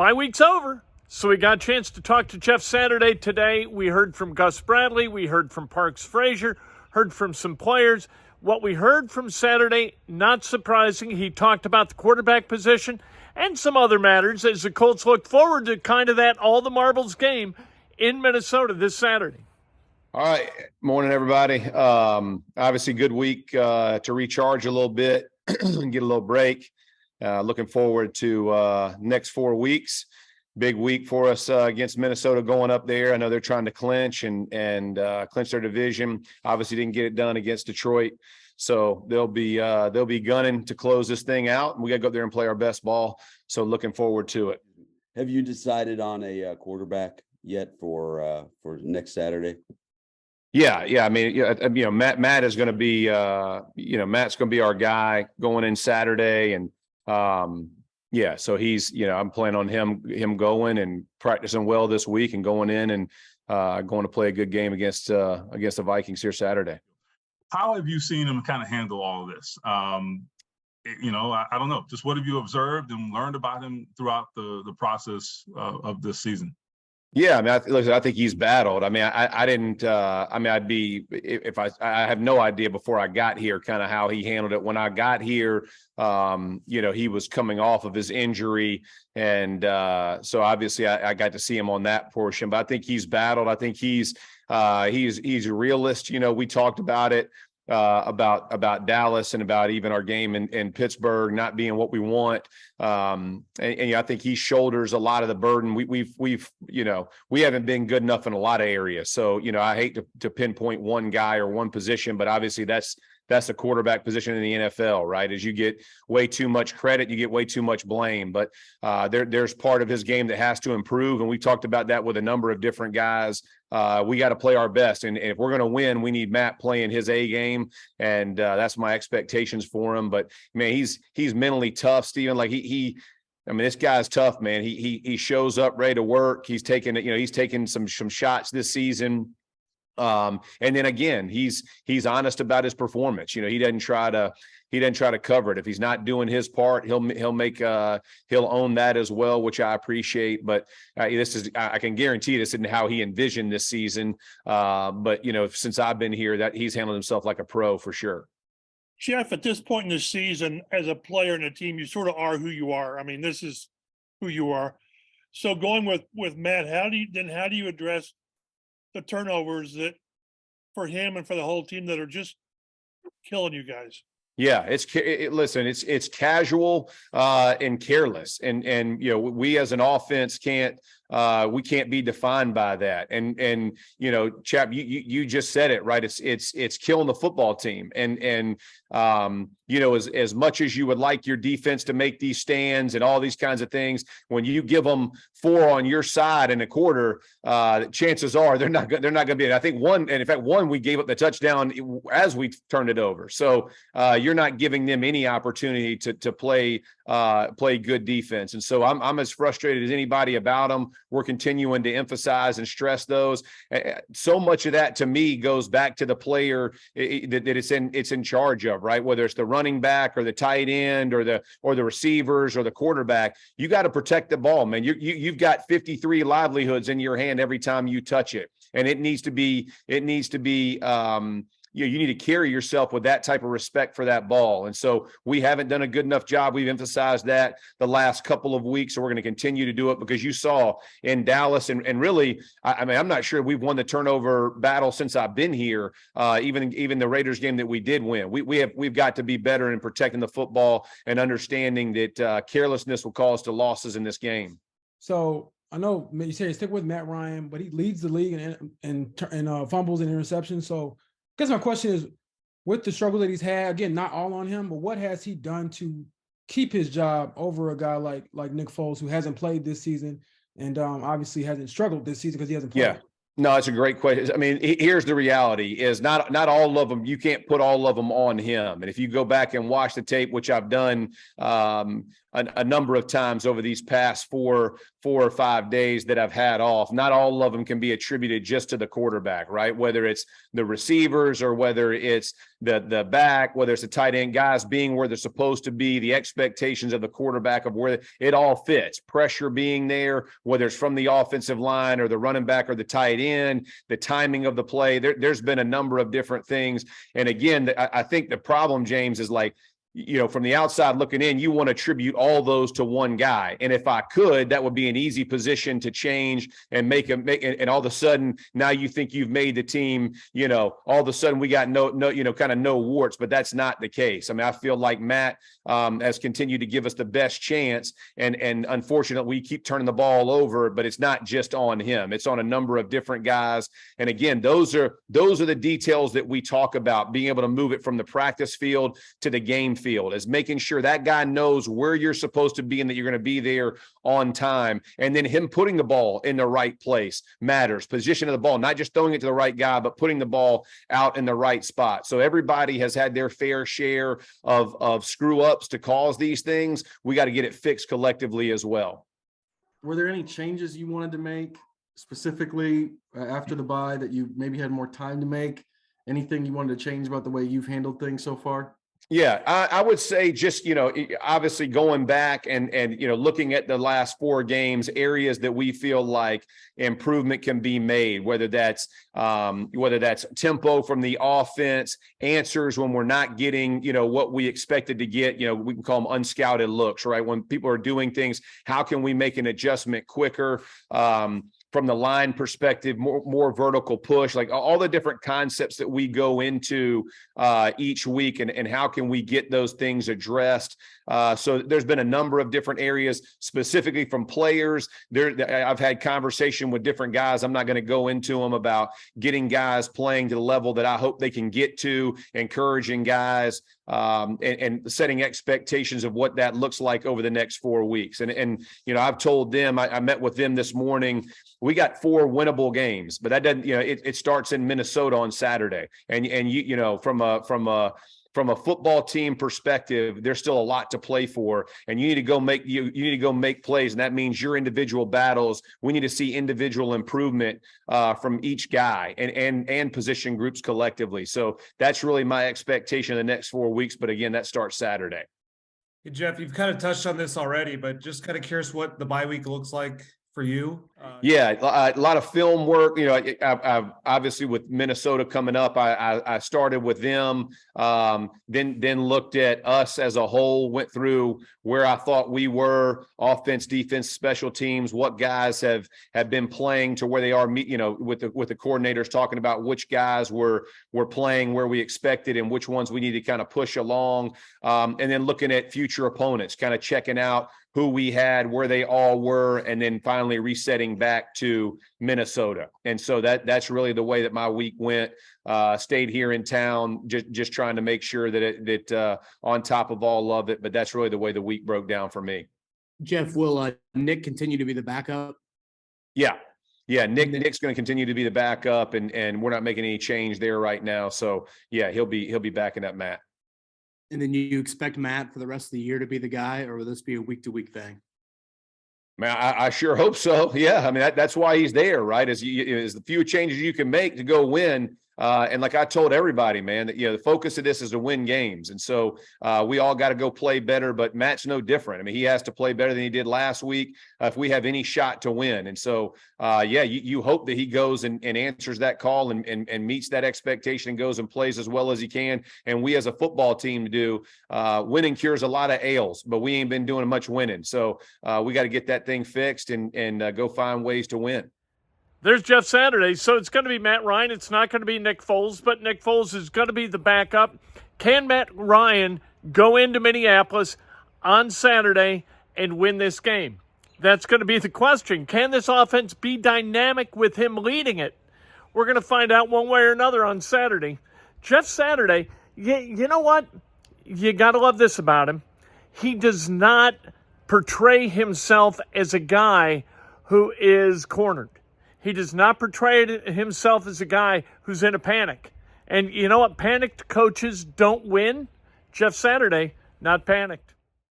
Bye week's over. So we got a chance to talk to Jeff Saturday today. We heard from Gus Bradley. We heard from Parks Frazier, heard from some players. What we heard from Saturday, not surprising. He talked about the quarterback position and some other matters as the Colts look forward to kind of that all the marbles game in Minnesota this Saturday. All right. Morning, everybody. Obviously, good week to recharge a little bit and get a little break. Looking forward to next 4 weeks. Big week for us against Minnesota going up there. I know they're trying to clinch and clinch their division. Obviously, didn't get it done against Detroit, so they'll be gunning to close this thing out. And we got to go up there and play our best ball. So looking forward to it. Have you decided on a quarterback yet for next Saturday? Yeah. I mean, Matt is going to be, Matt's going to be our guy going in Saturday, and so he's, I'm planning on him going and practicing well this week and going in and going to play a good game against the Vikings here Saturday. How have you seen him kind of handle all of this? I don't know. Just what have you observed and learned about him throughout the process of this season? Yeah, I mean, I think he's battled. I mean, I didn't. I'd be if I have no idea before I got here, kind of how he handled it. When I got here, he was coming off of his injury, and so obviously I got to see him on that portion. But I think he's battled. I think he's a realist. We talked about it. About Dallas and about even our game in Pittsburgh not being what we want. And I think he shoulders a lot of the burden. We haven't been good enough in a lot of areas. So, I hate to pinpoint one guy or one position, but obviously that's the quarterback position in the NFL, right? As you get way too much credit, you get way too much blame. But there's part of his game that has to improve. And we talked about that with a number of different guys. We got to play our best. And if we're going to win, we need Matt playing his A game. And that's my expectations for him. But, man, he's mentally tough, Steven. Like this guy's tough, man. He shows up ready to work. He's taken some shots this season. And then again, he's honest about his performance. He doesn't try to cover it. If he's not doing his part, he'll own that as well, which I appreciate. But I can guarantee this isn't how he envisioned this season. But since I've been here, that he's handled himself like a pro for sure. Jeff, at this point in the season, as a player in a team, you sort of are who you are. I mean, this is who you are. So going with Matt, how do you address the turnovers that for him and for the whole team that are just killing you guys? Yeah, it's casual and careless, and we as an offense can't be defined by that. And Chap, you just said it right. It's killing the football team, and as much as you would like your defense to make these stands and all these kinds of things, when you give them 4 on your side in a quarter, chances are they're not going to be. I think one we gave up the touchdown as we turned it over. So you're not giving them any opportunity to play good defense. And so I'm as frustrated as anybody about them. We're continuing to emphasize and stress those. So much of that to me goes back to the player that it's in charge of, right? Whether it's the running back or the tight end or the receivers or the quarterback, you got to protect the ball, man. You've got 53 livelihoods in your hand every time you touch it, and it needs to be. You need to carry yourself with that type of respect for that ball. And so we haven't done a good enough job. We've emphasized that the last couple of weeks, so we're going to continue to do it, because you saw in Dallas and really, I'm not sure we've won the turnover battle since I've been here. Even the Raiders game that we did win, we've got to be better in protecting the football and understanding that carelessness will cause to losses in this game. So I know you say stick with Matt Ryan, but he leads the league in fumbles and interceptions. So I guess my question is, with the struggle that he's had, again, not all on him, but what has he done to keep his job over a guy like Nick Foles, who hasn't played this season and obviously hasn't struggled this season because he hasn't played? Yeah. No, it's a great question. I mean, here's the reality: is not all of them. You can't put all of them on him. And if you go back and watch the tape, which I've done a number of times over these past 4 or 5 days that I've had off. Not all of them can be attributed just to the quarterback, right? Whether it's the receivers or whether it's the back, whether it's the tight end, guys being where they're supposed to be, the expectations of the quarterback of where it all fits, pressure being there, whether it's from the offensive line or the running back or the tight end, the timing of the play. There's been a number of different things. And again, I think the problem, James, is like, from the outside looking in, you want to attribute all those to one guy. And if I could, that would be an easy position to change and make and all of a sudden now you think you've made the team, all of a sudden we got no, kind of no warts, but that's not the case. I mean, I feel like Matt has continued to give us the best chance. And unfortunately, we keep turning the ball over, but it's not just on him. It's on a number of different guys. And again, those are the details that we talk about, being able to move it from the practice field to the game field, is making sure that guy knows where you're supposed to be and that you're going to be there on time. And then him putting the ball in the right place matters. Position of the ball, not just throwing it to the right guy, but putting the ball out in the right spot. So everybody has had their fair share of screw ups to cause these things. We got to get it fixed collectively as well. Were there any changes you wanted to make specifically after the bye that you maybe had more time to make? Anything you wanted to change about the way you've handled things so far? Yeah, I would say just, obviously going back and looking at the last 4 games, areas that we feel like improvement can be made, whether that's tempo from the offense, answers when we're not getting, what we expected to get, we can call them unscouted looks, right? When people are doing things, how can we make an adjustment quicker? From the line perspective, more vertical push, like all the different concepts that we go into each week, and how can we get those things addressed? So there's been a number of different areas, specifically from players. I've had conversation with different guys. I'm not going to go into them about getting guys playing to the level that I hope they can get to, encouraging guys, and setting expectations of what that looks like over the next 4 weeks. And I've told them, I met with them this morning. We got 4 winnable games, but that doesn't, it starts in Minnesota on Saturday. And from a football team perspective, there's still a lot to play for, and you need to go make plays. And that means your individual battles. We need to see individual improvement from each guy and position groups collectively. So that's really my expectation in the next 4 weeks. But again, that starts Saturday. Hey, Jeff, you've kind of touched on this already, but just kind of curious what the bye week looks like for you. Yeah, a lot of film work. I've obviously with Minnesota coming up, I started with them, then looked at us as a whole, went through where I thought we were, offense, defense, special teams, what guys have been playing to where they are, with the coordinators talking about which guys were playing where we expected and which ones we need to kind of push along, and then looking at future opponents, kind of checking out who we had, where they all were, and then finally resetting back to Minnesota. And so that's really the way that my week went. Stayed here in town, just trying to make sure that on top of all of it, but that's really the way the week broke down for me. Jeff, will Nick continue to be the backup? Yeah. Nick's going to continue to be the backup, and we're not making any change there right now. So yeah, he'll be backing up Matt. And then you expect Matt for the rest of the year to be the guy, or will this be a week-to-week thing? Man, I sure hope so. Yeah, I mean that's why he's there, right? Is the few changes you can make to go win. And like I told everybody, man, that the focus of this is to win games, and so we all got to go play better. But Matt's no different. I mean, he has to play better than he did last week if we have any shot to win. And so, you hope that he goes and answers that call and meets that expectation and goes and plays as well as he can. And we as a football team do. Winning cures a lot of ails, but we ain't been doing much winning. So we got to get that thing fixed and go find ways to win. There's Jeff Saturday. So it's going to be Matt Ryan. It's not going to be Nick Foles, but Nick Foles is going to be the backup. Can Matt Ryan go into Minneapolis on Saturday and win this game? That's going to be the question. Can this offense be dynamic with him leading it? We're going to find out one way or another on Saturday. Jeff Saturday, you know what? You got to love this about him. He does not portray himself as a guy who is cornered. He does not portray himself as a guy who's in a panic. And you know what? Panicked coaches don't win. Jeff Saturday, not panicked.